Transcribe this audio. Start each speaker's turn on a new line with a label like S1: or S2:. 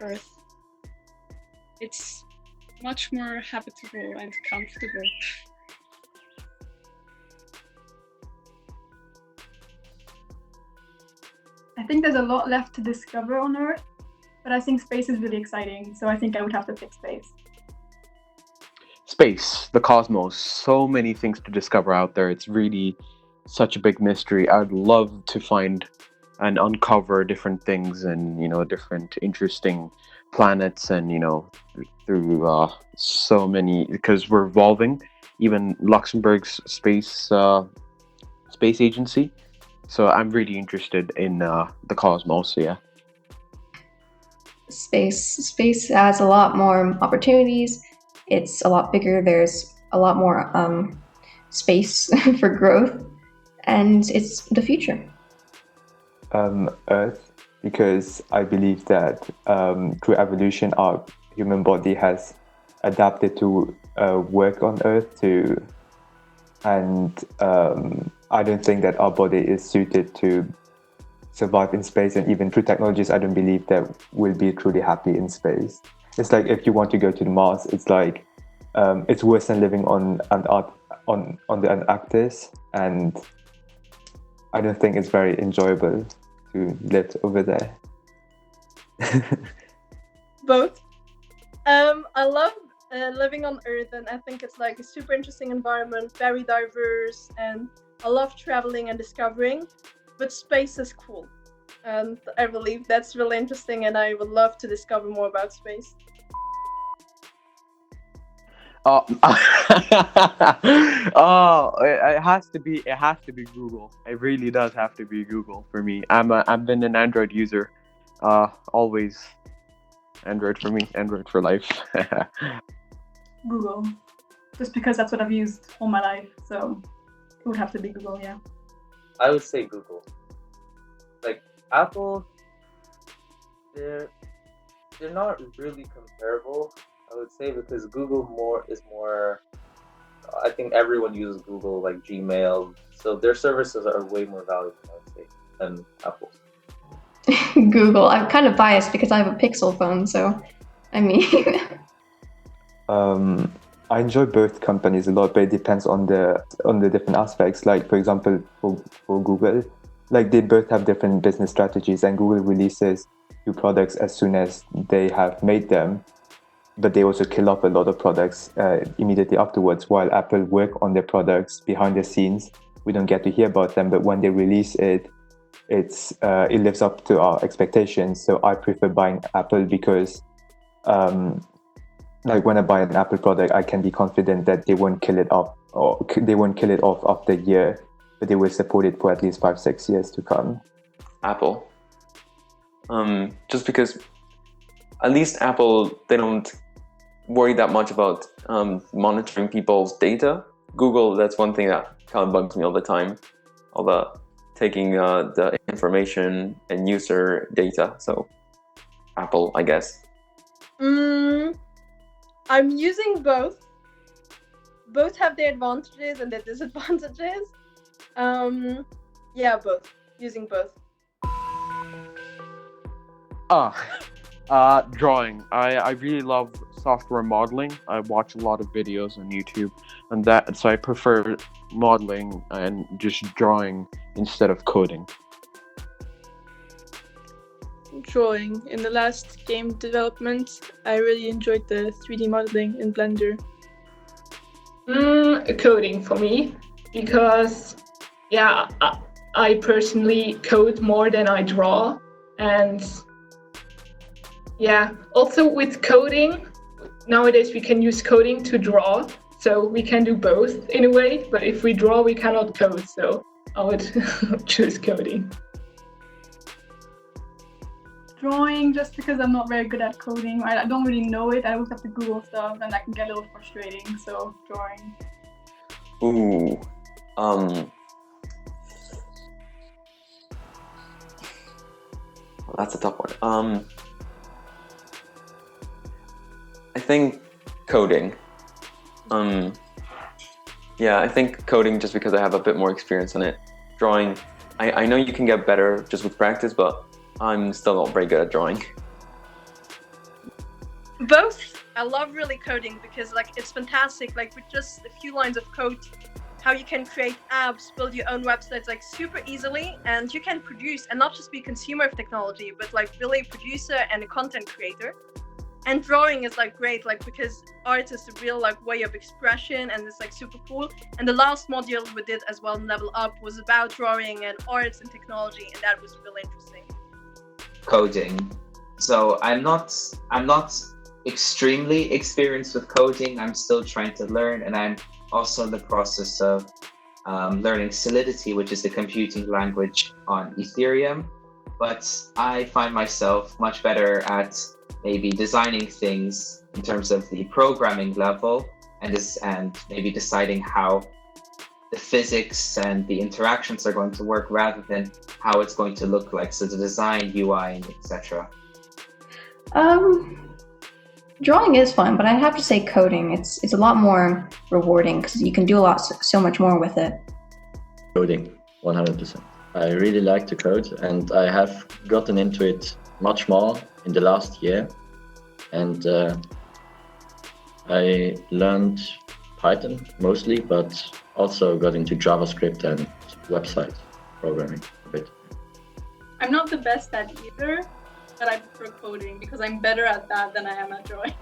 S1: Earth. It's much more habitable and comfortable.
S2: I think there's a lot left to discover on Earth, but I think space is really exciting, so I think I would have to pick space.
S3: Space, the cosmos, so many things to discover out there. It's really such a big mystery. I'd love to find and uncover different things and, different interesting planets and, through so many, because we're evolving, even Luxembourg's space agency. So I'm really interested in the cosmos, yeah.
S4: Space has a lot more opportunities. It's a lot bigger. There's a lot more space for growth, and it's the future.
S5: Earth, because I believe that through evolution, our human body has adapted to work on Earth and I don't think that our body is suited to survive in space, and even through technologies, I don't believe that we'll be truly happy in space. It's like if you want to go to the Mars, it's like it's worse than living on the Antarctic, and I don't think it's very enjoyable to live over there.
S6: Both. I love living on Earth, and I think it's like a super interesting environment, very diverse, and I love traveling and discovering. But space is cool, and I believe that's really interesting, and I would love to discover more about space.
S3: It has to be Google. It really does have to be Google for me. I've been an Android user, always Android for me, Android for life.
S2: Google, just because that's what I've used all my life, so it would have to be Google, yeah.
S7: I would say Google. Like Apple, they're not really comparable, I would say, because Google is more. I think everyone uses Google, like Gmail, so their services are way more valuable, I would say, than Apple.
S4: Google. I'm kind of biased because I have a Pixel phone, so I mean.
S5: I enjoy both companies a lot, but it depends on the different aspects. Like for example, for Google, like they both have different business strategies, and Google releases new products as soon as they have made them, but they also kill off a lot of products immediately afterwards. While Apple work on their products behind the scenes, we don't get to hear about them, but when they release it, it lives up to our expectations. So I prefer buying Apple because like when I buy an Apple product, I can be confident that they won't kill it off, or they won't kill it off after a year, but they will support it for at least 5-6 years to come.
S8: Apple. Just because at least Apple, they don't worry that much about monitoring people's data. Google, that's one thing that kind of bugs me all the time. All the taking the information and user data. So Apple, I guess.
S6: I'm using both. Both have their advantages and their disadvantages. Yeah, both. Using both.
S3: Drawing. I really love software modeling. I watch a lot of videos on YouTube, and so I prefer modeling and just drawing instead of coding.
S1: Drawing. In the last game development, I really enjoyed the 3D modeling in Blender.
S9: Coding for me, because I personally code more than I draw, and also with coding, nowadays we can use coding to draw, so we can do both in a way, but if we draw we cannot code, so I would choose coding.
S2: Drawing, just because I'm not very good at coding. I don't really know it. I always have to Google stuff, and that can get a little frustrating, so drawing.
S8: Ooh. That's a tough one. I think coding. I think coding just because I have a bit more experience in it. Drawing, I know you can get better just with practice, but I'm still not very good at drawing.
S6: Both. I love really coding because like it's fantastic. Like with just a few lines of code, how you can create apps, build your own websites like super easily, and you can produce and not just be a consumer of technology, but like really a producer and a content creator. And drawing is like great, like because art is a real like way of expression and it's like super cool. And the last module we did as well in Level Up was about drawing and arts and technology, and that was really interesting.
S10: Coding. So I'm not extremely experienced with coding. I'm still trying to learn, and I'm also in the process of learning Solidity, which is the computing language on Ethereum. But I find myself much better at maybe designing things in terms of the programming level and maybe deciding how the physics and the interactions are going to work rather than how it's going to look like. So the design, UI, and etc.
S4: Drawing is fun, but I have to say coding. It's a lot more rewarding because you can do so much more with it.
S11: Coding, 100%. I really like to code, and I have gotten into it much more in the last year. And I learned Python mostly, but also got into JavaScript and website programming a bit.
S2: I'm not the best at either, but I prefer coding because I'm better at that than I am at drawing.